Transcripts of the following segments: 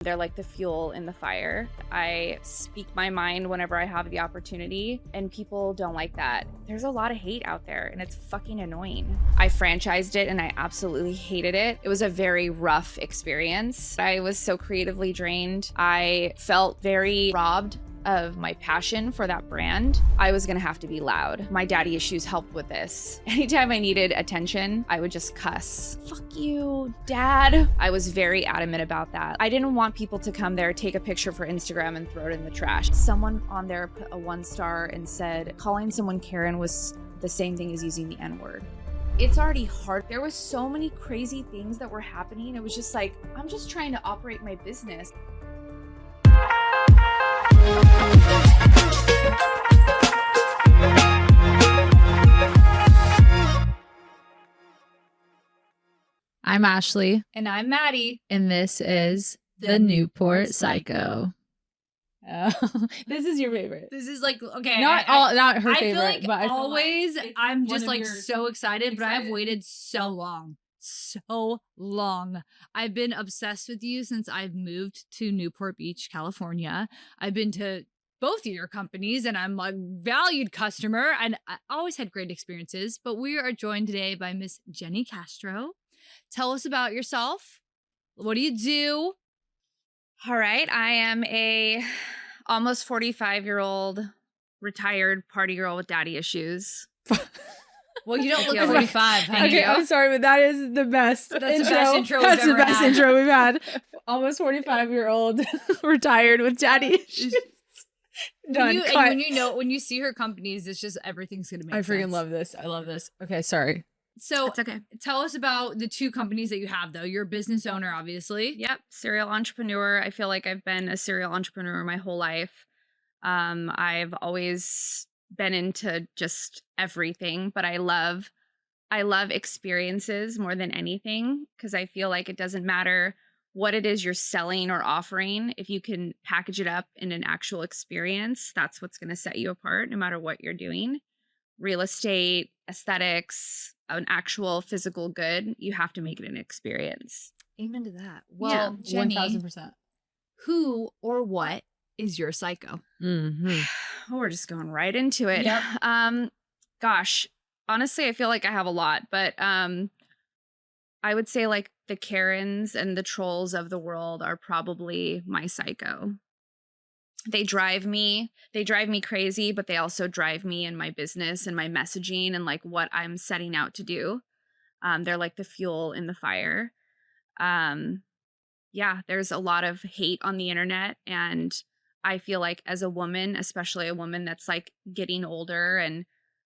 They're like the fuel in the fire. I speak my mind whenever I have the opportunity, and people don't like that. There's a lot of hate out there, and it's fucking annoying. I franchised it, and I absolutely hated it. It was a very rough experience. I was so creatively drained. I felt very robbed of my passion for that brand. I was gonna have to be loud. My daddy issues helped with this. Anytime I needed attention, I would just cuss. Fuck you, dad. I was very adamant about that. I didn't want people to come there, take a picture for Instagram and throw it in the trash. Someone on there put a 1 star and said calling someone Karen was the same thing as using the N-word. It's already hard. There was so many crazy things that were happening. It was just like, I'm just trying to operate my business. I'm Ashley. And I'm Maddie. And this is the Newport Psycho. This is your favorite. This is like, okay. Not her favorite. I feel like but always I'm just like so excited, but excited. I've waited so long. So long. I've been obsessed with you since I've moved to Newport Beach, California. I've been to both of your companies and I'm a valued customer and I always had great experiences, but we are joined today by Miss Jeni Castro. Tell us about yourself. What do you do? All right. I am a almost 45-year-old retired party girl with daddy issues. Well, you don't look 45. Okay, I'm sorry, but that is the best. That's the best intro That's we've the ever best had. intro we've had. Almost 45-year-old retired with daddy issues. Done. When you see her companies, it's just everything's gonna make sense. I freaking love this. I love this. Okay, sorry. So It's okay. Tell us about the 2 companies that you have, though. You're a business owner, obviously. Yep. Serial entrepreneur. I feel like I've been a serial entrepreneur my whole life. I've always been into just everything, but I love experiences more than anything because I feel like it doesn't matter what it is you're selling or offering. If you can package it up in an actual experience, that's what's going to set you apart no matter what you're doing. Real estate, aesthetics, an actual physical good, you have to make it an experience. Amen to that. Well, Jeni, 1000%. who or what is your psycho? Mm-hmm. Oh, we're just going right into it. Yep. Gosh, honestly, I feel like I have a lot, but I would say like the Karens and the trolls of the world are probably my psycho. They drive me crazy, but they also drive me in my business and my messaging and like what I'm setting out to do. They're like the fuel in the fire. Yeah, there's a lot of hate on the internet, and I feel like as a woman, especially a woman that's like getting older, and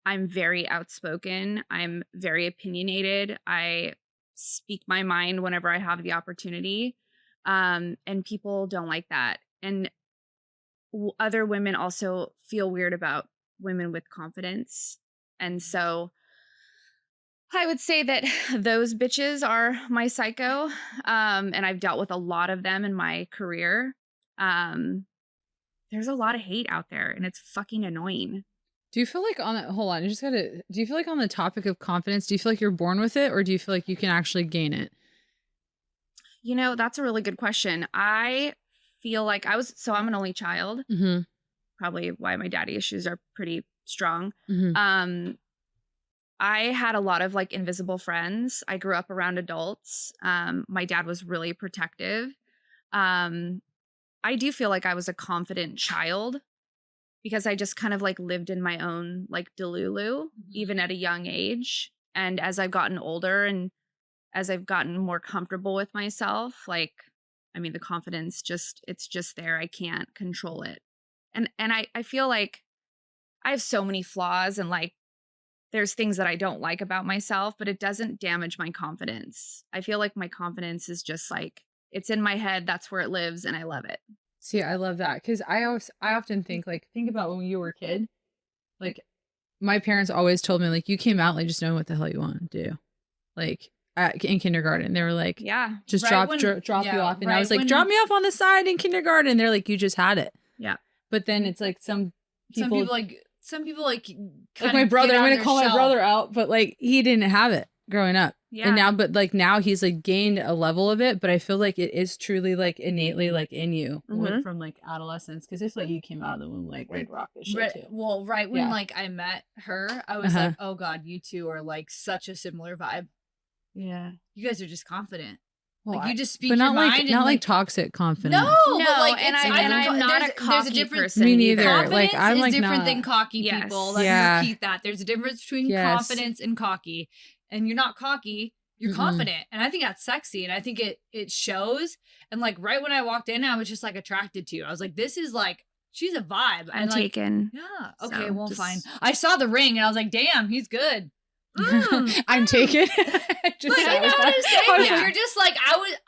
I'm very outspoken. I'm very opinionated. I speak my mind whenever I have the opportunity. And people don't like that. And other women also feel weird about women with confidence. And so I would say that those bitches are my psycho. And I've dealt with a lot of them in my career. There's a lot of hate out there and it's fucking annoying. Do you feel like do you feel like on the topic of confidence, do you feel like you're born with it or do you feel like you can actually gain it? You know, that's a really good question. I feel like I'm an only child. Mm-hmm. Probably why my daddy issues are pretty strong. Mm-hmm. I had a lot of like invisible friends. I grew up around adults. My dad was really protective. I do feel like I was a confident child because I just kind of like lived in my own like delulu, even at a young age. And as I've gotten older and as I've gotten more comfortable with myself, like, I mean, the confidence it's just there. I can't control it. And I feel like I have so many flaws and like there's things that I don't like about myself, but it doesn't damage my confidence. I feel like my confidence is just like, it's in my head. That's where it lives. And I love it. See, I love that. Cause I often think about when you were a kid, like my parents always told me like, you came out like just knowing what the hell you want to do. Like in kindergarten, they were like, yeah, just right drop you off. And I was like, drop me off on the side in kindergarten. They're like, you just had it. Yeah. But then it's like some people like my brother, I'm going to call my brother out, but like he didn't have it. growing up. Yeah. And now, but like now he's like gained a level of it, but I feel like it is truly like innately like in you from like adolescence. Cause it's like you came out of the womb like ready to rock this shit too. Well, right when Yeah. like I met her, I was like, oh God, you two are like such a similar vibe. Yeah. You guys are just confident. Well, Like you just speak but not your like mind not and like toxic confident. No, No, but like and it's, I'm not a there's a cocky different person. Me neither. either. Confidence Like, I'm is like different not- than cocky Yes. people. Let Yeah. me repeat that. There's a difference between Yes. confidence and cocky. And you're not cocky, you're Mm-mm. confident. And I think that's sexy. And I think it shows. And like right when I walked in, I was just like attracted to you. I was like, this is like, she's a vibe. I'm And like, taken. yeah. Okay, So, well, just- fine. I saw the ring and I was like, damn, he's good. Mm. I'm taken. Just But you sat know with what I'm that. saying? I was Like, Yeah. you're just like,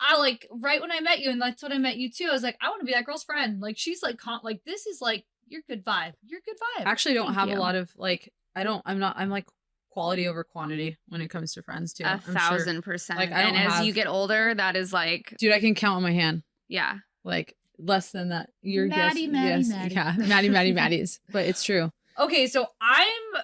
I like right when I met you, and that's when I met you too. I was like, I want to be that girl's friend. Like, she's like, like, this is like, you're good vibe. You're good vibe. I actually don't Thank have you. a lot of like I'm like quality over quantity when it comes to friends too. I'm sure. 1,000%. Like, I don't and as have- you get older, that is like, Dude, I can count on my hand. yeah. Like less than that. You're Maddie, yes, Maddie, yes, Maddie. yeah, Maddie's. But it's true. Okay, so I'm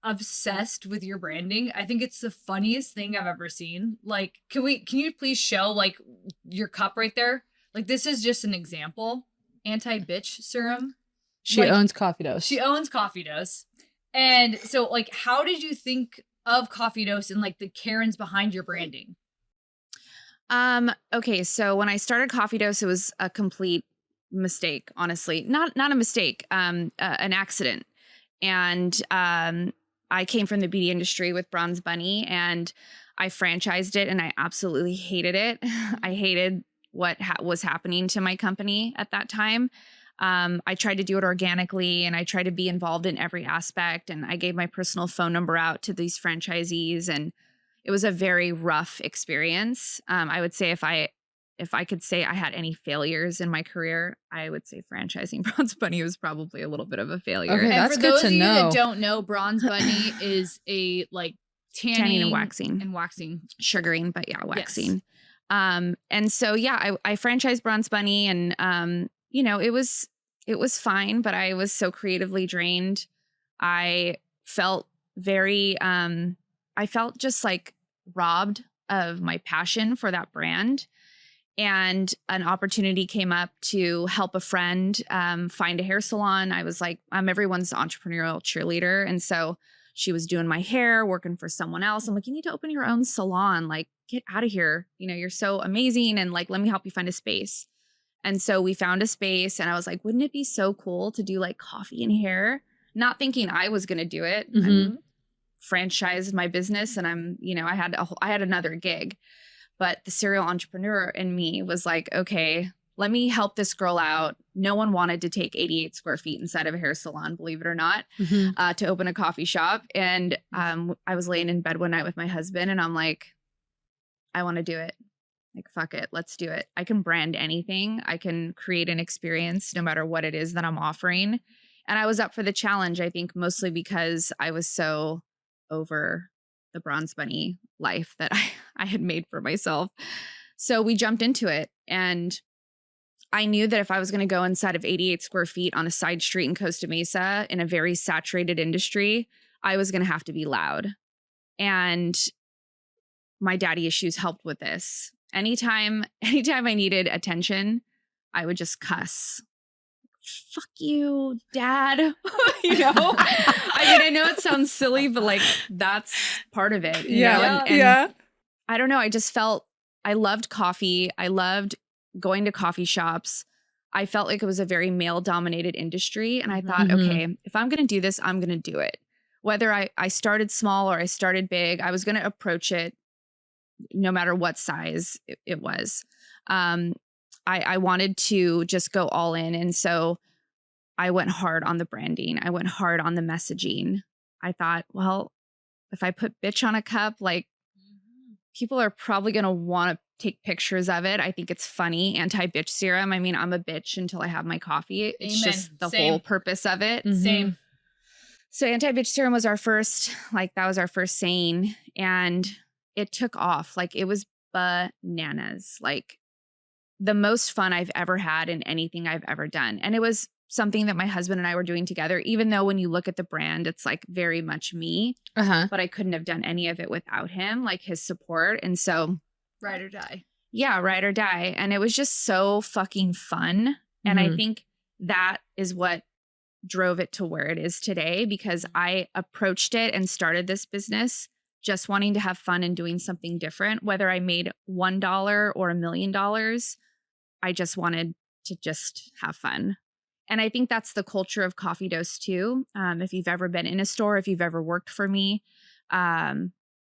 obsessed with your branding. I think it's the funniest thing I've ever seen. Like, can you please show like your cup right there? Like, this is just an example. Anti-bitch serum. She Like, owns Coffee Dose. She owns Coffee Dose. And so, like, how did you think of Coffee Dose and like the Karens behind your branding? Okay, so when I started Coffee Dose, it was a complete mistake, honestly. Not a mistake, an accident. And I came from the beauty industry with Bronze Bunny, and I franchised it, and I absolutely hated it. I hated what was happening to my company at that time. I tried to do it organically, and I tried to be involved in every aspect. And I gave my personal phone number out to these franchisees, and it was a very rough experience. I would say if I could say I had any failures in my career, I would say franchising Bronze Bunny was probably a little bit of a failure. Okay, And that's for good those to of you know. that don't know, Bronze Bunny is a like tanning and waxing. and waxing. Sugaring, but yeah, Yes. waxing. And so yeah, I franchised Bronze Bunny, and you know, it was fine, but I was so creatively drained. I felt very I felt just like robbed of my passion for that brand. And an opportunity came up to help a friend find a hair salon. I was like, I'm everyone's entrepreneurial cheerleader. And so she was doing my hair, working for someone else. I'm like, you need to open your own salon. Like, get out of here. You know, you're so amazing. And like, let me help you find a space. And so we found a space, and I was like, wouldn't it be so cool to do like coffee and hair? Not thinking I was going to do it. Mhm. I franchised my business, and I had another gig. But the serial entrepreneur in me was like, okay, let me help this girl out. No one wanted to take 88 square feet inside of a hair salon, believe it or not, Mhm. to open a coffee shop. And I was laying in bed one night with my husband, and I'm like, I want to do it. Like, fuck it, let's do it. I can brand anything. I can create an experience no matter what it is that I'm offering. And I was up for the challenge, I think, mostly because I was so over the Bronze Bunny life that I had made for myself. So we jumped into it, and I knew that if I was going to go inside of 88 square feet on a side street in Costa Mesa in a very saturated industry, I was going to have to be loud. And my daddy issues helped with this. Anytime I needed attention, I would just cuss. Fuck you, dad. You know? I mean, I know it sounds silly, but like that's part of it. you know? And yeah. I don't know. I just felt I loved coffee. I loved going to coffee shops. I felt like it was a very male dominated industry. And I thought, Mhm. okay, if I'm going to do this, I'm going to do it. Whether I started small or I started big, I was going to approach it no matter what size it was. I wanted to just go all in. And so I went hard on the branding. I went hard on the messaging. I thought, well, if I put bitch on a cup, like people are probably going to want to take pictures of it. I think it's funny. Anti-bitch serum. I mean, I'm a bitch until I have my coffee. It's Amen. just the Same. whole purpose of it. Mhm. Same. So anti-bitch serum was our first, like that was our first saying, and it took off. Like it was bananas. Like the most fun I've ever had in anything I've ever done. And it was something that my husband and I were doing together, even though when you look at the brand, it's like very much me, but I couldn't have done any of it without him, like his support. And so ride or die. Yeah, ride or die. And it was just so fucking fun. And I think that is what drove it to where it is today, because I approached it and started this business just wanting to have fun and doing something different. Whether I made $1 or $1 million, I just wanted to just have fun. And I think that's the culture of Coffee Dose too. If you've ever been in a store, if you've ever worked for me, I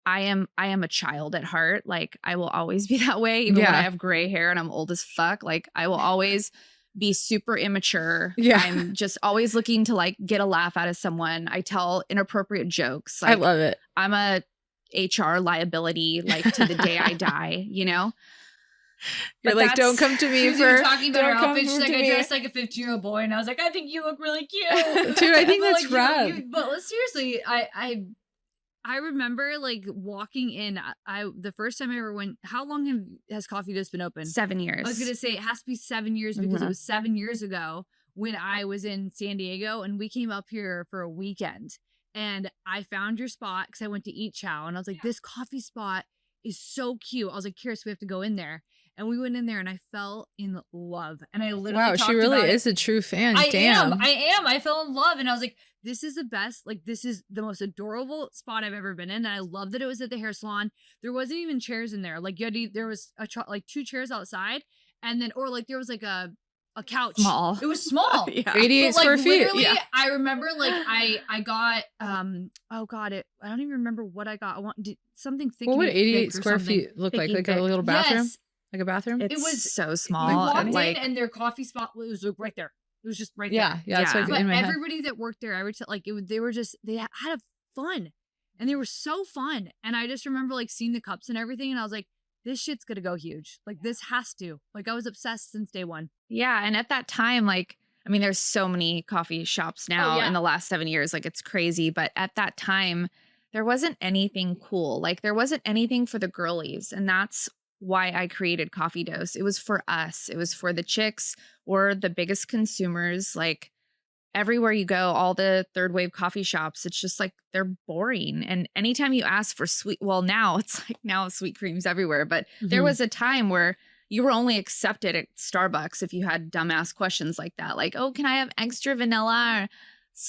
am a child at heart. Like I will always be that way, even when I have gray hair and I'm old as fuck. Like I will always be super immature. Yeah. I'm just always looking to like get a laugh out of someone. I tell inappropriate jokes. Like, I love it. I'm a HR liability, like to the day I die, you know? You're like, don't come to me for talking about her don't come outfit. She's to like, I me. dressed like a 15-year-old boy, and I was like, I think you look really cute. Dude, I think But, that's like, rad. but seriously, I remember like walking in. The first time I ever went. How long has Coffee Dose been open? 7 years. I was gonna say it has to be 7 years because it was 7 years ago when I was in San Diego and we came up here for a weekend. And I found your spot because I went to eat chow and I was like, this coffee spot is so cute. I was like, curious, we have to go in there. And we went in there and I fell in love. And I literally Wow, she really is a true fan. Damn. I am. I fell in love. And I was like, this is the best. Like, this is the most adorable spot I've ever been in. And I love that it was at the hair salon. There wasn't even chairs in there. Like, there was like 2 chairs outside. And then, or like, there was like a couch. Small. It was small. 88 But, like, square feet. literally, Yeah. I remember like I got oh god, I don't even remember what I got. Something thick. What would and 88 thick or square something. feet look like? Thicky Like a thick. little bathroom? Yes. Like a bathroom? It was so small. You walked and like in and their coffee spot was right there. It was just right Yeah. there. Yeah. It's Yeah. like But in my head. everybody that worked there, I would tell, like they were just they had fun, and they were so fun. And I just remember like seeing the cups and everything, and I was like, this shit's gonna go huge. Like this has to. Like I was obsessed since day one. Yeah. And at that time, like, I mean, there's so many coffee shops now in the last 7 years. Like it's crazy. But at that time, there wasn't anything cool. Like there wasn't anything for the girlies. And that's why I created Coffee Dose. It was for us. It was for the chicks or the biggest consumers. Like everywhere you go, all the third wave coffee shops, it's just like they're boring. And anytime you ask for now it's like now sweet cream's everywhere. But there was a time where you were only accepted at Starbucks if you had dumbass questions like that. Like, oh, can I have extra vanilla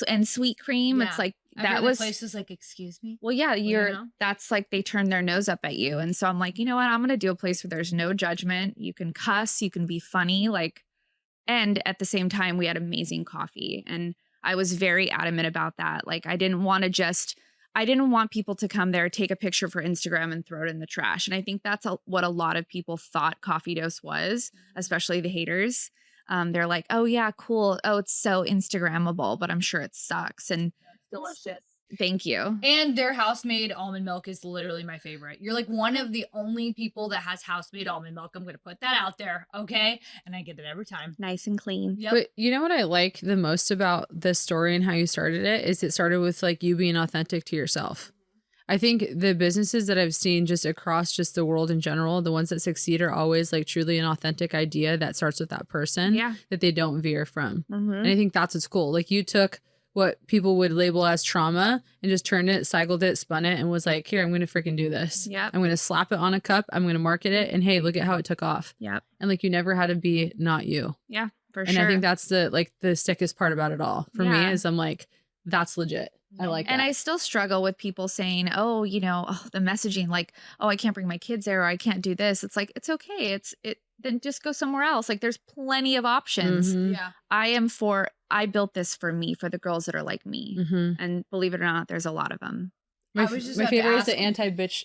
and sweet cream? Yeah. It's like Every that other was place was like, excuse me. well, yeah, know? that's like they turn their nose up at you. And so I'm like, you know what? I'm going to do a place where there's no judgment. You can cuss, you can be funny, like, and at the same time, we had amazing coffee. And I was very adamant about that. Like, I didn't want people to come there, take a picture for Instagram and throw it in the trash. And I think that's what a lot of people thought Coffee Dose was, especially the haters. They're like, oh yeah, cool. Oh, it's so Instagrammable, but I'm sure it sucks. And Delicious. thank you. And their house-made almond milk is literally my favorite. You're like one of the only people that has house-made almond milk. I'm going to put that out there, okay? And I get it every time. Nice and clean. Yep. But you know what I like the most about this story and how you started it is it started with like you being authentic to yourself. I think the businesses that I've seen just across just the world in general, the ones that succeed are always like truly an authentic idea that starts with that person that they don't veer from. And I think that's what's cool. Like you took what people would label as trauma and just turned it, cycled it, spun it, and was like, here, I'm going to freaking do this. Yep. I'm going to slap it on a cup. I'm going to market it. And hey, look at how it took off. Yep. And like, you never had to be not you. Yeah, for And sure. I think that's the sickest part about it all for me is I'm like, that's legit. I like that. And I still struggle with people saying, oh, the messaging, like, oh, I can't bring my kids there or I can't do this. It's like, it's okay. Then just go somewhere else. Like there's plenty of options. Yeah. I built this for me, for the girls that are like me. And believe it or not, there's a lot of them. My I was just my about to favorite is ask- the anti-bitch,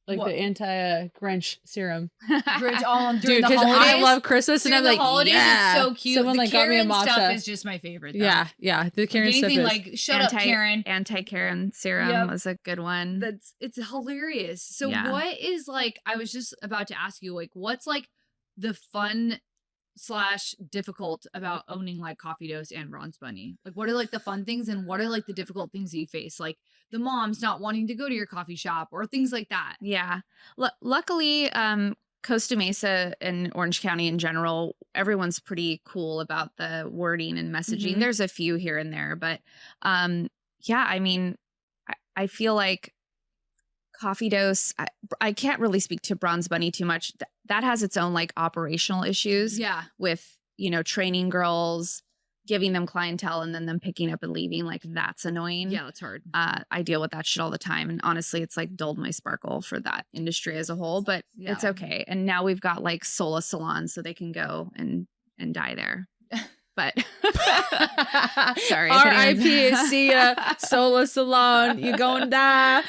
like What? the anti-Grinch serum. Grinch all during Dude, the because holidays. I love Christmas and During I'm the like, holidays, yeah. it's so cute. Someone the like got me a Karen matcha. stuff is just my favorite. Though. Yeah. The Like Karen stuff anything is. like shut up, Karen. Anti-Karen serum Yep. was a good one. It's hilarious. So Yeah. what is like? I was just about to ask you, like, what's like the fun / difficult about owning like Coffee Dose and Ron's Bunny? Like, what are like the fun things and what are like the difficult things that you face? Like the moms not wanting to go to your coffee shop or things like that. Yeah. Luckily, Costa Mesa and Orange County in general, everyone's pretty cool about the wording and messaging. Mhm. There's a few here and there, but yeah, I mean, I feel like Coffee Dose, I can't really speak to Bronze Bunny too much. That has its own like operational issues Yeah. with, you know, training girls, giving them clientele and then them picking up and leaving. Like that's annoying. Yeah, that's hard. I deal with that shit all the time. And honestly, it's like dulled my sparkle for that industry as a whole, but it's Yeah. okay. And now we've got like Sola salons so they can go and die there. But sorry. R.I.P. See ya, Sola Salon. You gonna die.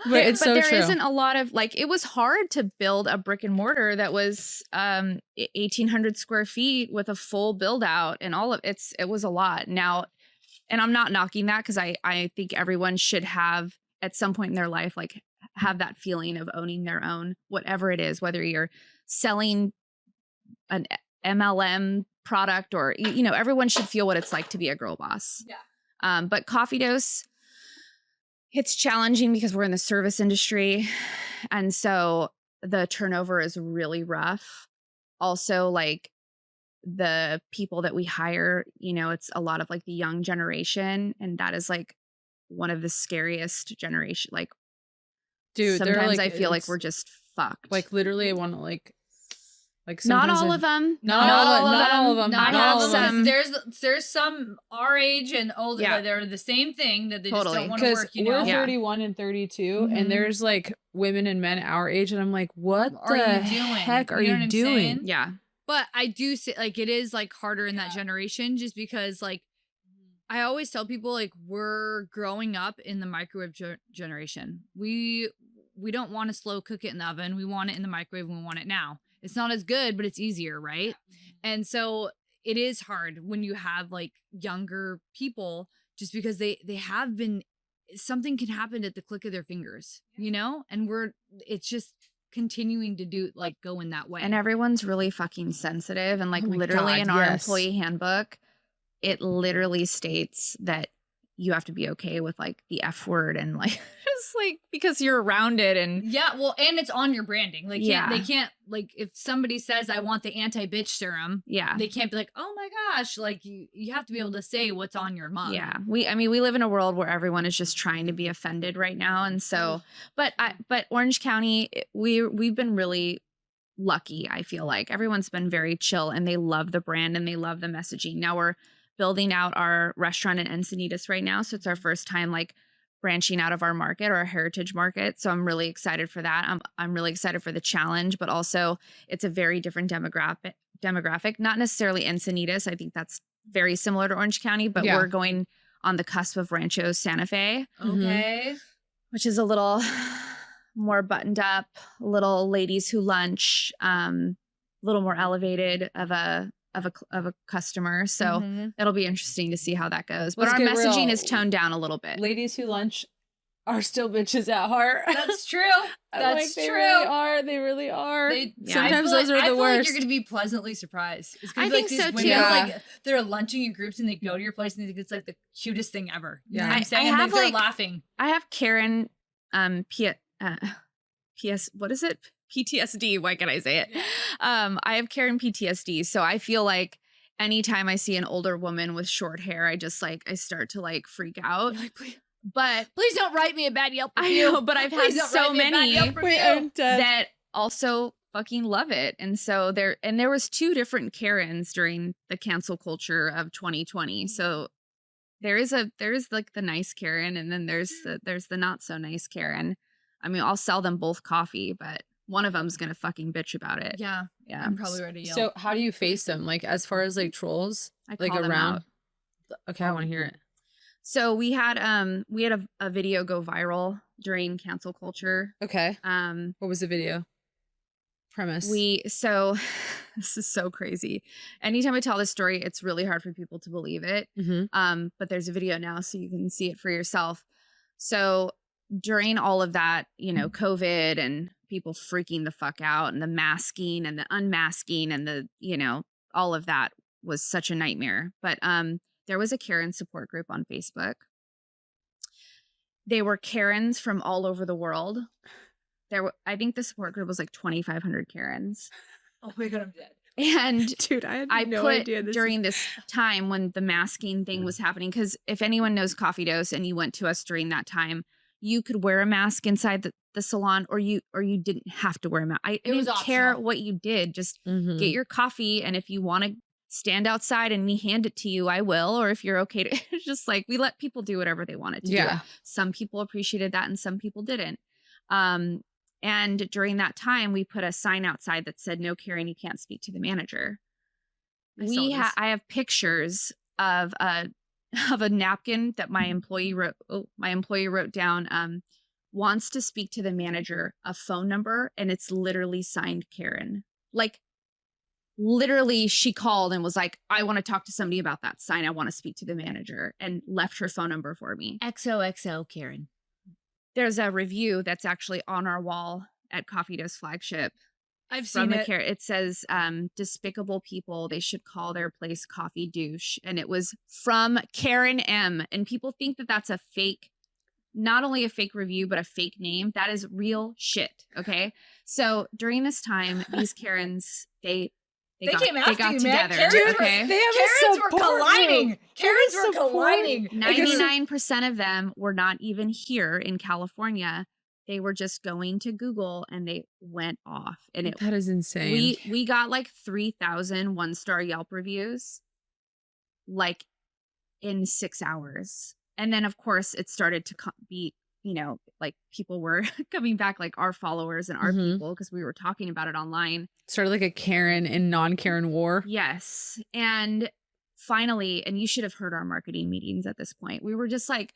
But it's so there true. isn't a lot of like, it was hard to build a brick and mortar that was 1,800 square feet with a full build out and all of it was a lot now. And I'm not knocking that because I think everyone should have at some point in their life, like have that feeling of owning their own, whatever it is, whether you're selling an MLM product or, you know, everyone should feel what it's like to be a girl boss. Yeah. But Coffee Dose, it's challenging because we're in the service industry. And so the turnover is really rough. Also, like the people that we hire, you know, it's a lot of like the young generation. And that is like one of the scariest generation. Like, Dude, sometimes like, I feel like we're just fucked. like literally I want to like not sometimes all of them. Not all of them. I have some. There's some our age and older. Yeah. They're the same thing that they just Totally. don't want to because work. You we're know. Yeah. 31 and 32 Mhm. and there's like women and men our age and I'm like, what Are the you doing? heck are You know what you I'm doing? saying? Yeah. But I do say like it is like harder in that generation just because like I always tell people like we're growing up in the microwave generation. We don't want to slow cook it in the oven. We want it in the microwave and we want it now. It's not as good, but it's easier, right? And so it is hard when you have like younger people just because they have been something can happen at the click of their fingers, you know? And it's just continuing to do like go in that way. And everyone's really fucking sensitive. And like Oh my literally God, in our yes. employee handbook, it literally states that you have to be okay with like the F word and like just like because you're around it and Yeah, well, and it's on your branding. Like, Yeah. they can't like if somebody says I want the anti-bitch serum, yeah. they can't be like, oh my gosh, like you have to be able to say what's on your mug. Yeah. I mean, we live in a world where everyone is just trying to be offended right now. And so, but Orange County, we've been really lucky. I feel like everyone's been very chill and they love the brand and they love the messaging. Now we're building out our restaurant in Encinitas right now. So it's our first time like branching out of our market or our heritage market. So I'm really excited for that. I'm really excited for the challenge, but also it's a very different demographic, not necessarily Encinitas. I think that's very similar to Orange County, but Yeah. we're going on the cusp of Rancho Santa Fe, Okay. which is a little more buttoned up, little ladies who lunch, a little more elevated of a customer. So Mhm. it'll be interesting to see how that goes. But Let's our get messaging real. is toned down a little bit. Ladies who lunch are still bitches at heart. That's true. I'm That's like, they true. really are. They really are. Yeah. Sometimes those are I the feel like worst. you're going to be pleasantly surprised. It's gonna I be like think these so, women, too. Yeah. like they're lunching in groups and they go to your place and they think it's like the cutest thing ever. You know what Yeah. I'm saying? I And have, they're like- laughing. I have Karen, what is it? PTSD. Why can't I say it? I have Karen PTSD. So I feel like anytime I see an older woman with short hair, I start to like freak out. You're like, please, But please don't write me a bad Yelp I review. know, but I've had Please don't so write me a bad many Yelp review. Wait, I'm dead. that also fucking love it. And so there was 2 different Karens during the cancel culture of 2020. So there is like the nice Karen and then there's the not so nice Karen. I mean, I'll sell them both coffee, but one of them's going to fucking bitch about it. Yeah, Yeah. I'm probably ready to Yelp. So how do you face them? Like as far as like trolls? I Like call them around? out. Okay, I want to hear it. So we had a video go viral during cancel culture. Okay. Um What was the video? Premise. so this is so crazy. Anytime I tell this story, it's really hard for people to believe it. But there's a video now so you can see it for yourself. So during all of that, you know, COVID and people freaking the fuck out and the masking and the unmasking and the, you know, all of that was such a nightmare. But there was a Karen support group on Facebook. They were Karens from all over the world. I think the support group was like 2,500 Karens. Oh my God, I'm dead. And Dude, I had I no put idea during this time when the masking thing was happening, because if anyone knows Coffee Dose and you went to us during that time, you could wear a mask inside the salon, or you didn't have to wear a mask. I didn't care what you did. Just get your coffee, and if you want to stand outside and me hand it to you, I will. Or if you're okay to, it's just like we let people do whatever they wanted to do. Some people appreciated that and some people didn't. And during that time, we put a sign outside that said, "No, Karen, you can't speak to the manager." I have pictures of a napkin that my employee wrote. My employee wrote down, "Wants to speak to the manager," a phone number, and it's literally signed Karen. Like, literally, she called and was like, "I want to talk to somebody about that sign. I want to speak to the manager," and left her phone number for me. XOXO Karen. There's a review that's actually on our wall at Coffee Dose flagship. I've seen it. It says, "Despicable people, they should call their place Coffee Douche." And it was from Karen M. And people think that that's a fake, not only a fake review, but a fake name. That is real shit. Okay. So during this time, these Karens, they got together. Karens, okay. Karens were colliding. Karens were colliding. 99% of them were not even here in California. They were just going to Google and they went off. And that is insane. We got like 3,000 one-star Yelp reviews, like in 6 hours. And then of course it started to be, like people were coming back, like our followers and our people, because we were talking about it online. Started like a Karen and non-Karen war. Yes. And finally, and you should have heard our marketing meetings at this point. We were just like,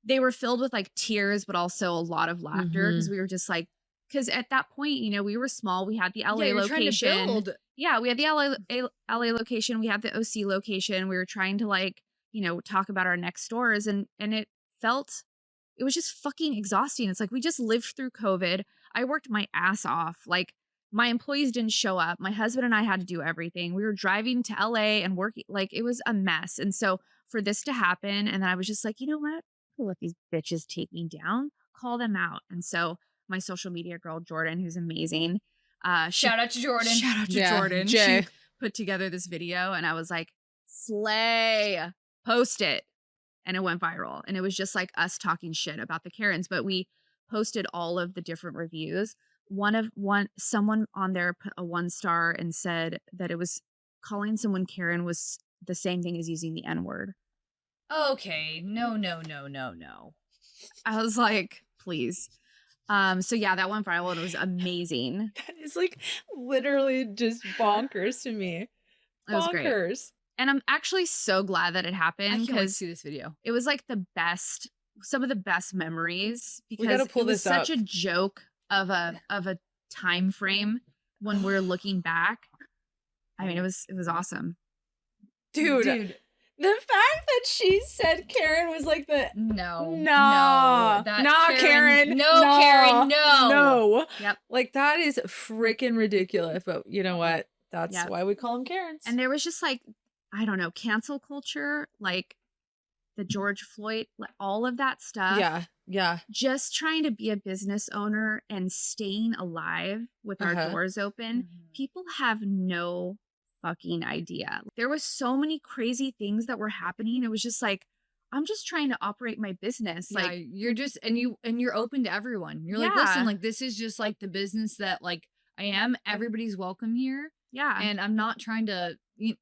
they were filled with like tears, but also a lot lot because we were just like, because at that point, we were small. We had the LA location. Yeah, we had the LA location. We had the OC location. We were trying to talk about our next stores, and it was just fucking exhausting. It's like, we just lived through COVID. I worked my ass off. Like, my employees didn't show up. My husband and I had to do everything. We were driving to LA and working. Like, it was a mess. And so for this to happen, and then I was just like, you know what? I'll let these bitches take me down, call them out. And so my social media girl, Jordan, who's amazing. Shout out to Jordan. Shout out to Jordan. Jay. She put together this video and I was like, slay, post it. And it went viral. And it was just like us talking shit about the Karens, but we posted all of the different reviews. Someone on there put a 1-star and said that it was calling someone Karen was the same thing as using the N-word. Okay. No. I was like, please. So yeah, that went viral and it was amazing. That is like literally just bonkers to me. It was great. And I'm actually so glad that it happened. I can't wait to because see this video. it was like some of the best memories, because gotta pull it was this such up. a joke of a time frame when we're looking back. I mean, it was awesome. Dude. The fact that she said Karen was like the No. Karen. Karen, no. No. Yep. Like, that is freaking ridiculous. But you know what? That's why we call them Karens. And there was just like, I don't know, cancel culture, like the George Floyd, like all of that stuff. Yeah. Just trying to be a business owner and staying alive with our doors open. People have no fucking idea. There was so many crazy things that were happening. It was just like, I'm just trying to operate my business. Yeah, like, you're just, and you're open to everyone. You're like, listen, like, this is just like the business that like I am. Everybody's welcome here. Yeah. And I'm not trying to, you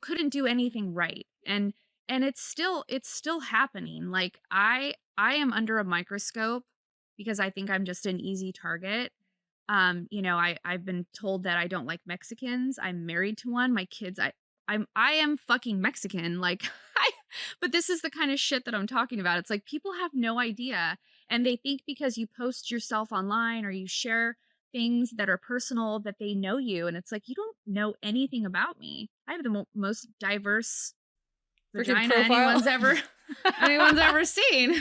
couldn't do anything right. And it's still happening. Like, I am under a microscope because I think I'm just an easy target. I've been told that I don't like Mexicans. I'm married to one. My kids, I am fucking Mexican. Like, but this is the kind of shit that I'm talking about. It's like, people have no idea. And they think because you post yourself online or you share things that are personal that they know you. And it's like, you don't know anything about me. I have the most diverse vagina anyone's ever seen.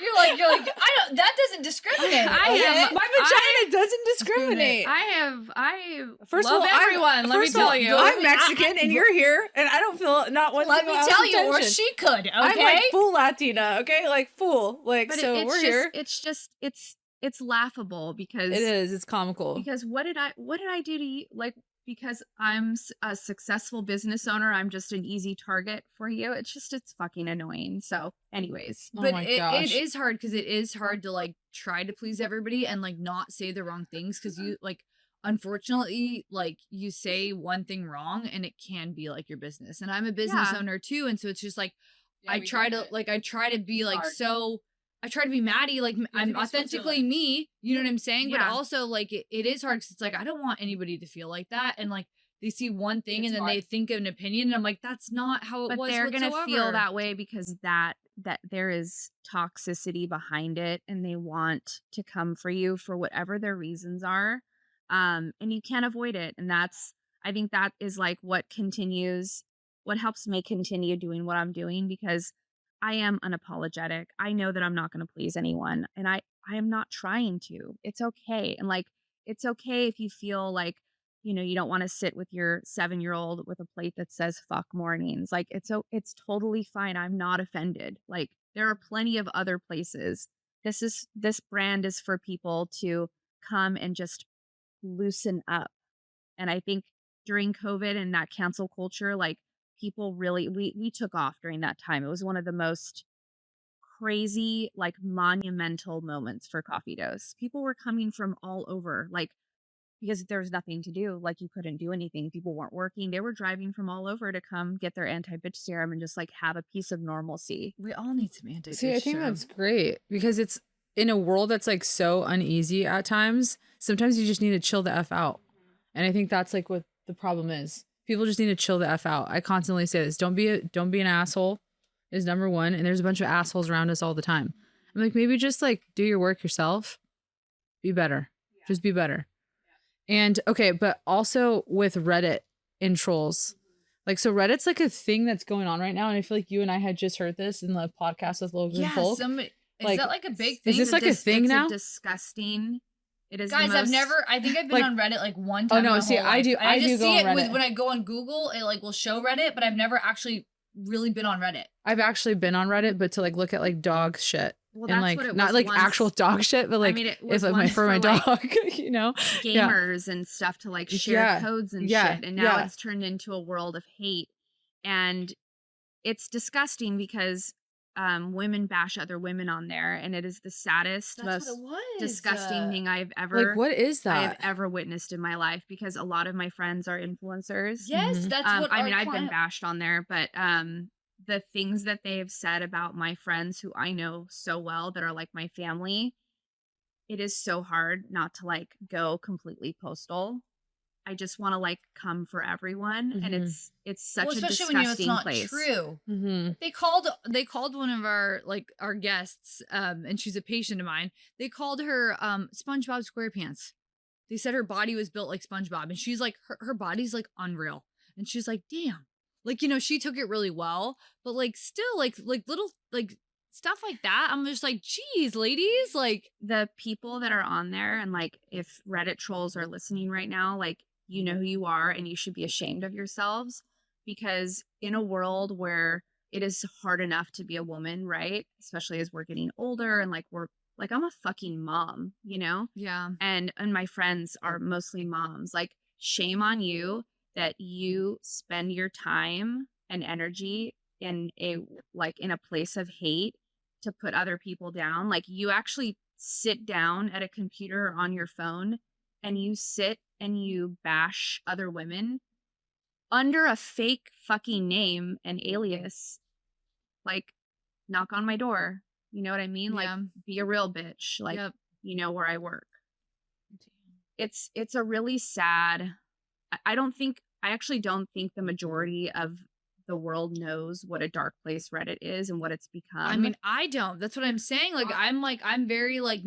You're like, that doesn't discriminate. My vagina doesn't discriminate. I First love of all, everyone. Let me tell you, I'm Mexican and you're here, and I don't feel not one. Let me tell you, or she could. Okay, I'm like full Latina. Okay, like full. Like, but so we're here. It's it's laughable because It is. It's comical. Because what did I do to you? Like, because I'm a successful business owner, I'm just an easy target for you. It's fucking annoying. So, anyways, Oh but my it gosh. is hard because it is hard to like try to please everybody and like not say the wrong things because you like unfortunately like you say one thing wrong and it can be like your business. And I'm a business Yeah. owner too, and so it's just like Yeah, I we try get to it. like I try to be It's like hard. so I try to be Maddie, like I'm be authentically Switzerland. me, you know what I'm saying? But Yeah. also like it is hard because it's like I don't want anybody to feel like that. And like they see one thing It's and then hard. they think of an opinion, and I'm like, that's not how it but was. they're gonna feel whatsoever. that way because that there is toxicity behind it, and they want to come for you for whatever their reasons are, and you can't avoid it. And I think that is like what helps me continue doing what I'm doing because I am unapologetic. I know that I'm not going to please anyone, and I am not trying to. It's okay. And like it's okay if you feel like you don't want to sit with your 7-year-old with a plate that says fuck mornings. Like it's totally fine. I'm not offended. Like there are plenty of other places. This brand is for people to come and just loosen up. And I think during COVID and that cancel culture, like people really we took off during that time. It was one of the most crazy, like monumental moments for Coffee Dose. People were coming from all over, like because there was nothing to do. Like you couldn't do anything. People weren't working. They were driving from all over to come get their anti-bitch serum and just like have a piece of normalcy. We all need some anti. See, I think that's great because it's in a world that's like so uneasy at times. Sometimes you just need to chill the F out. And I think that's like what the problem is. People just need to chill the F out. I constantly say this. Don't be an asshole is number one. And there's a bunch of assholes around us all the time. I'm like, maybe just like do your work yourself. Be better. Yeah. Just be better. Yeah. And okay, but also with Reddit and trolls. Like, so Reddit's like a thing that's going on right now. And I feel like you and I had just heard this in the podcast with Logan Polk. Is that like a big thing? Is this like a thing now? Disgusting. It is. Guys, I think I've been like, on Reddit like one time. Oh no, see, I do. I just do see go on it Reddit. when I go on Google. It like will show Reddit, but I've never actually really been on Reddit. I've actually been on Reddit, but to like look at like dog shit. Well, and that's like what it not was like once. actual dog shit, but like it was if like for my like, dog, you know, gamers and stuff to like share codes and shit. And now it's turned into a world of hate, and it's disgusting because women bash other women on there, and it is the saddest, most disgusting thing I've ever like. What is that? I've ever witnessed in my life because a lot of my friends are influencers. Yes, that's what I mean. I've been bashed on there, but the things that they have said about my friends who I know so well that are like my family, it is so hard not to like go completely postal. I just want to like come for everyone, and it's such a disgusting when it's not place. True. They called one of our guests, and she's a patient of mine. They called her SpongeBob SquarePants. They said her body was built like SpongeBob, and she's like her body's like unreal, and she's like, damn, like she took it really well, but like still like little like stuff like that. I'm just like, geez, ladies, like the people that are on there, and like if Reddit trolls are listening right now, like. You know who you are, and you should be ashamed of yourselves because in a world where it is hard enough to be a woman, right? Especially as we're getting older and like we're like, I'm a fucking mom, you know? Yeah. And my friends are mostly moms. Like, shame on you that you spend your time and energy in a place of hate to put other people down. Like, you actually sit down at a computer or on your phone and you sit and you bash other women under a fake fucking name and alias. Like, knock on my door. You know what I mean? Yeah. Like, be a real bitch. Like, you know where I work. It's a really sad. I actually don't think the majority of the world knows what a dark place Reddit is and what it's become. I mean, I don't. That's what I'm saying. Like, I'm very like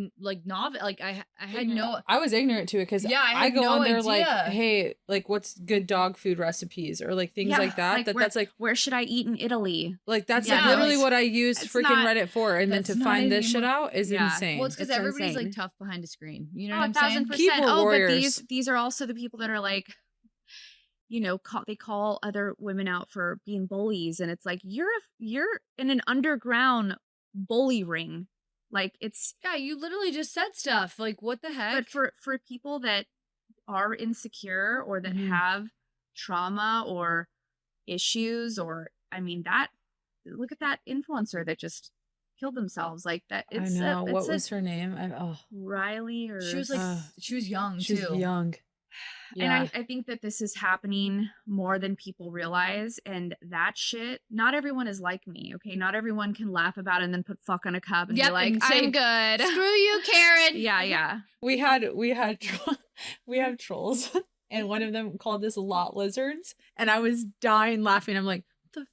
novice. Like, I had no. I was ignorant to it because I go on there like, hey, like, what's good dog food recipes or like things like that. That's like, where should I eat in Italy? Like, that's literally what I use freaking Reddit for. And then to find this shit out is insane. Well, it's because everybody's like tough behind a screen. You know what I'm 1000%. saying? Keyboard warriors. But these are also the people that are like, they call other women out for being bullies, and it's like you're in an underground bully ring. Like it's, Yeah, you literally just said stuff. Like, what the heck? but for people that are insecure or that Mhm. have trauma or issues, or I mean, that look at that influencer that just killed themselves. Like that, I it's know. a, What was her name? Riley, or She was like, Uh, she was young she was too. young. and Yeah. I think that this is happening more than people realize. And that shit, not everyone is like me. Okay. Not everyone can laugh about it and then put fuck on a cup and Yep, be like, and say, I'm good. Screw you, Karen. Yeah. Yeah. We have trolls, and one of them called us lot lizards, and I was dying laughing. I'm like, what the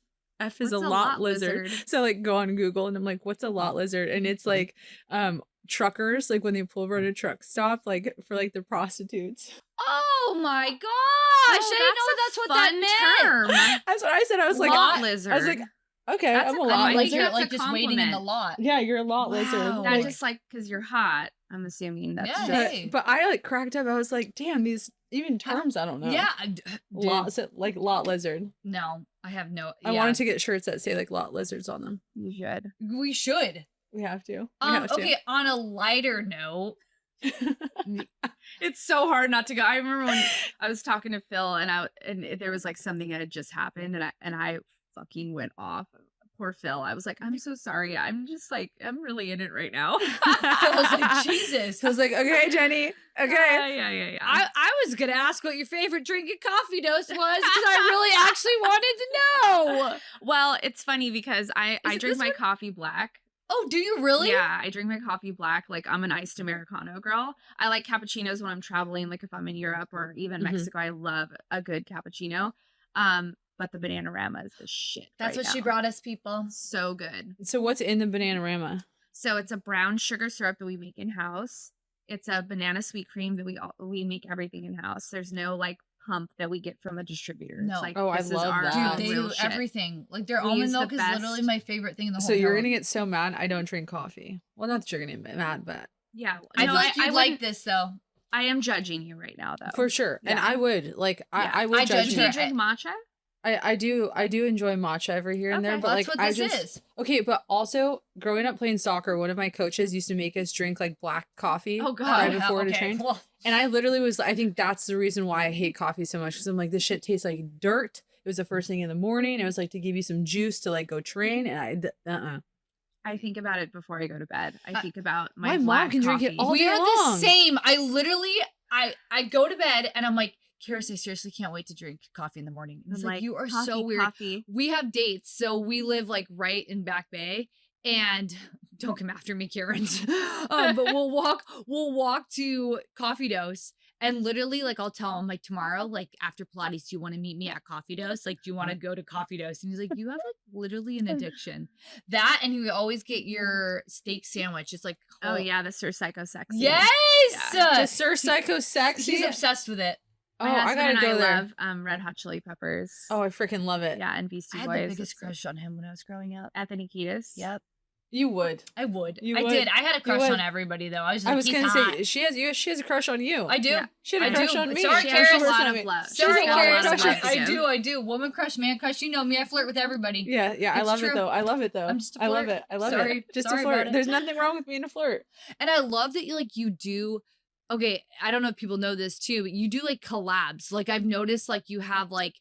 f is What's a lot lizard? So I, like, go on Google and I'm like, what's a lot lizard? And it's like truckers, like when they pull over at a truck stop, like for like the prostitutes. Oh my gosh! I didn't know that's what that meant. Term. That's what I said. I was like, Lot lizard. I was like, okay, That's I'm a a good lot one. Like lizard. you're That's a like just waiting in the compliment. lot. Yeah, you're a lot lizard. Wow. Not Like, just like because you're hot. I'm assuming that's Yeah. just Hey. but I like cracked up. I was like, damn, these even terms I don't know. Yeah, Lot, like lot lizard. No, I have no. I wanted to get shirts that say like lot lizards on them. you should. We should. We have to. We have to. Okay. On a lighter note, It's so hard not to go. I remember when I was talking to Phil and there was like something that had just happened and I fucking went off. Poor Phil. I was like, I'm so sorry. I'm just like, I'm really in it right now. I was like, Jesus. So I was like, okay, Jenny. Okay. Yeah. I was gonna ask what your favorite drink at coffee dose was because I really actually wanted to know. Well, it's funny because I it drink this my one? coffee black. Oh, do you really? Yeah, I drink my coffee black. Like I'm an iced Americano girl. I like cappuccinos when I'm traveling, like if I'm in Europe or even Mhm. Mexico. I love a good cappuccino. But the Bananarama is the shit. That's right what she now. brought us, people. So good. So what's in the Bananarama? So it's a brown sugar syrup that we make in house. It's a banana sweet cream that we make everything in house. There's no like pump that we get from a distributor. No. It's like, Oh, I this is love our that. own Dude, they real do shit. everything. Like their We almond use the milk is literally best- my favorite thing in the whole So you're world. gonna get so mad. I don't drink coffee. Well, not that you're gonna get mad, but Yeah, I no, feel like you like wouldn't- this though. I am judging you right now, though. for sure. And Yeah. I would like Yeah. I would I judge judge Do you. you drink matcha? I do enjoy matcha every here and there, Okay. but Well, like that's what I this just is. okay. But also growing up playing soccer, one of my coaches used to make us drink like black coffee. Oh, God. right hell, before to okay. train. Well, And I literally was, I think that's the reason why I hate coffee so much. Because I'm like, this shit tastes like dirt. It was the first thing in the morning. It was like to give you some juice to like go train. And I think about it before I go to bed. I think about my my mom black can drink it coffee. all we day are long. the same. I literally, I go to bed and I'm like, Karis, I seriously can't wait to drink coffee in the morning. And I'm it's like, you are so coffee, weird. Coffee. We have dates, so we live like right in Back Bay, and don't come after me, Karen. But we'll walk to Coffee Dose, and literally, like, I'll tell him like tomorrow, like after Pilates, do you want to meet me at Coffee Dose? Like, do you want to go to Coffee Dose? And he's like, you have like literally an addiction. That, and you always get your steak sandwich. It's like, Oh yeah, the Sir Psycho Sexy. yes, The Sir Psycho Sexy. He's obsessed with it. Oh, My I husband gotta and go I there. love Red Hot Chili Peppers. Oh, I freaking love it. yeah, and Beastie I had Boys. the biggest It's crush on him when I was growing up. Anthony Kiedis. Yep. You would. I would. You I would. did. I had a crush would. on everybody though. I was I like, was he's gonna hot. say she has a crush on you. I do. Yeah. She had a I crush do. on me. Sorry, She Karis. has a She lot was of on love. me. Sorry, She's got a lot of Karis. love. I do. Woman crush, man crush. You know me. I flirt with everybody. Yeah, I It's love true. it though. I love it though. I'm just a I love flirt. it. I love Sorry. it. Just Sorry a flirt. about it. There's nothing wrong with being a flirt. And I love that you do. Okay, I don't know if people know this too, but you do like collabs. Like I've noticed, like you have like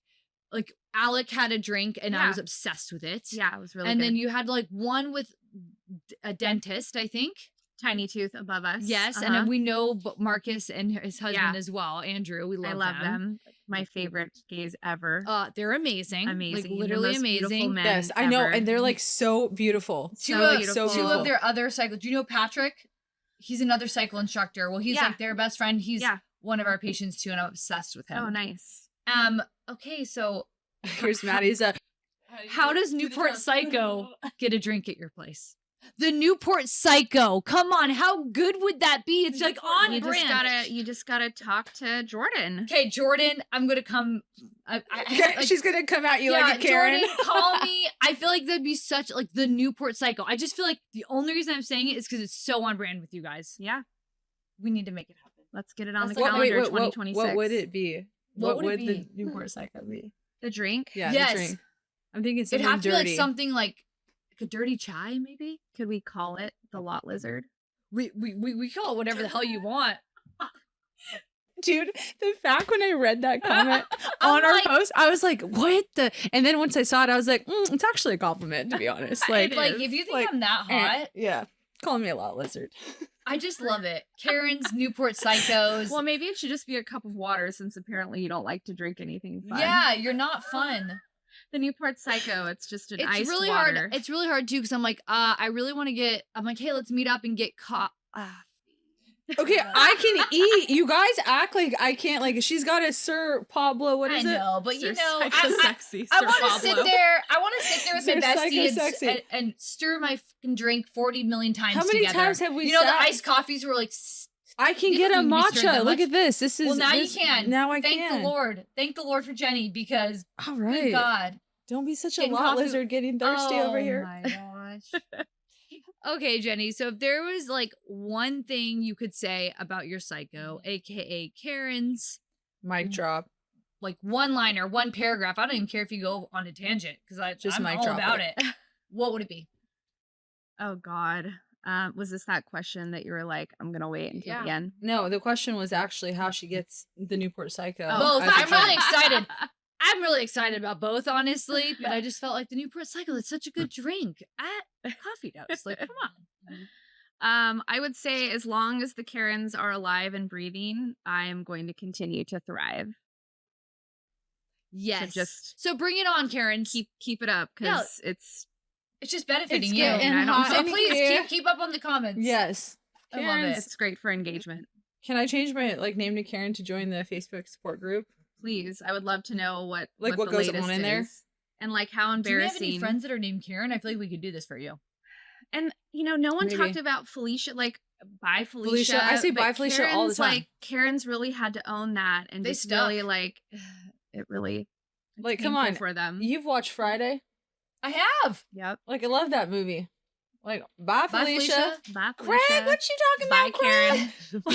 Alec had a drink, and I Yeah. was obsessed with it. Yeah, it was really and good. then you had like one with a dentist, I think. Tiny Tooth above us. Yes, and Uh-huh. then we know Marcus and his husband Yeah. as well, Andrew. We love, I love them. My favorite gays ever. They're amazing, Amazing. like The literally most beautiful amazing. men Yes, I know, ever. and they're like so beautiful. Two, So of, beautiful. two of their other cycle. Do you know Patrick? He's another cycle instructor. Well, he's Yeah. like their best friend. He's Yeah. one of our patients too, and I'm obsessed with him. Oh, nice. Okay, so Here's Maddie's. how does Newport Psycho get a drink at your place? The Newport Psycho. Come on, how good would that be? It's like on You brand. just gotta talk to Jordan. Okay, Jordan, I'm gonna come. like, She's gonna come at you like a Karen. Jordan, call me. I feel like that'd be such like the Newport Psycho. I just feel like the only reason I'm saying it is because it's so on brand with you guys. Yeah, We need to make it happen. let's get it on Let's the look- calendar. What 2026. would it be? What What would would it the Newport Psycho be? The drink? Yeah, Yes. the drink. I'm thinking It'd something have to dirty. be like something like a dirty chai, maybe. Could we call it The lot lizard. We call it whatever the hell you want. Dude, the fact when I read that comment on our post, I was like, what the? And then once I saw it, I was like, it's actually a compliment, to be honest. Like, If you think I'm that hot, yeah, call me a lot lizard. I just love it. Karen's Newport psychos. Well, maybe it should just be a cup of water since apparently you don't like to drink anything fun. Yeah, you're not fun. The Newport Psycho, it's just an It's iced really water. hard. It's really hard too because I'm like, I really want to get. I'm like, hey, let's meet up and get caught. Okay, I can eat. You guys act like I can't. Like, she's got a Sir Pablo. What is I it? know, but you know, Psycho-sexy, I Sir want to Pablo. sit there. I want to sit there with my Sir bestie Psycho-sexy. and stir my fucking drink 40 million times. How many together. times have we? You know, the sat- iced coffees were like. I can You get a don't need to be stirring matcha. that Look much. at this. This is. Well, now this, you can. Now I Thank can. the Lord. Thank the Lord for Jenny because. All Good right. God. Don't be such a Getting lot coffee- lizard getting thirsty over here. Oh my gosh. Okay, Jenny. So if there was like one thing you could say about your psycho, aka Karen's, Mic drop. like one liner, one paragraph. I don't even care if you go on a tangent because Just I'm mic all drop about it. it. What would it be? Oh God. Was this that question that you were like, I'm gonna wait until the end? No, the question was actually how she gets the Newport Psycho. Both. as a I'm really drink. excited. I'm really excited about both, honestly. But I just felt like the Newport Cycle is such a good drink at Coffee Dose. Like, come on. I would say as long as the Karens are alive and breathing, I am going to continue to thrive. Yes. just So bring it on, Karen. Keep it up because it's It's just benefiting It's you. getting And I don't- hot so in please here. keep up on the comments. Yes. I love Karen's- it. it's great for engagement. Can I change my name to Karen to join the Facebook support group? Please, I would love to know what What the goes latest on in there? is. And like how Do you have embarrassing. any friends that are named Karen? I feel like we could do this for you. And no one Maybe. talked about Felicia. Like, bye Felicia. I say but bye Felicia all the Karen's, time. Like Karen's really had to own that, and They just stuck. really like it. Really, it's Like, come painful on. for them. You've watched Friday? I have. Yep. Like, I love that movie. Like, bye, Bye, Felicia. Bye, Craig, Felicia. what you talking Bye, about, Craig?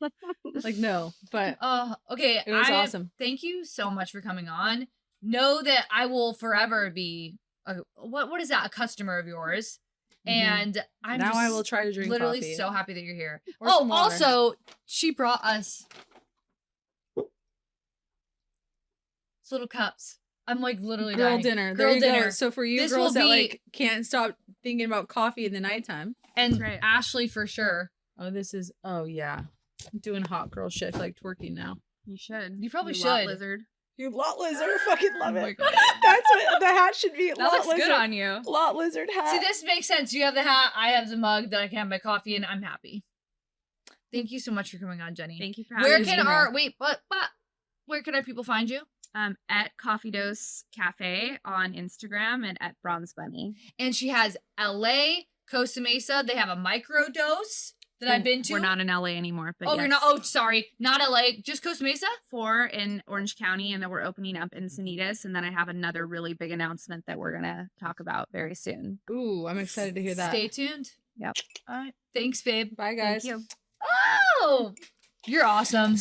Karen. Like, no, but Okay. it was awesome. Thank you so much for coming on. Know that I will forever be what is that? A customer of yours. Mhm. And I'm now just I will try to drink literally coffee. so happy that you're here. Or Oh, some water. also, she brought us these little cups. I'm like literally Girl dying. dinner. Girl There you dinner. go. So for you This girls will that be- like can't stop thinking about coffee in the nighttime. And That's right. Ashley for sure. Oh, this is yeah. I'm doing hot girl shit like twerking now. You should. You probably lot should. Lizard. You lot lizard, fucking love Oh my it. God. That's what the hat should be. That lot looks lizard. good on you. Lot lizard hat. See, this makes sense. You have the hat, I have the mug that I can have my coffee in. I'm happy. Thank you so much for coming on, Jenny. Thank you for Where having can me. our but where can our people find you? At Coffee Dose Cafe on Instagram and at Bronze Bunny. And she has LA, Costa Mesa. They have a micro dose that I've been to. We're not in LA anymore, but Oh, you're yes. not. Oh, sorry, not LA. Just Costa Mesa. 4 in Orange County, and then we're opening up in Encinitas, and then I have another really big announcement that we're gonna talk about very soon. Ooh, I'm excited to hear that. Stay tuned. Yep. All right. Thanks, babe. Bye, guys. Thank you. Oh, you're awesome.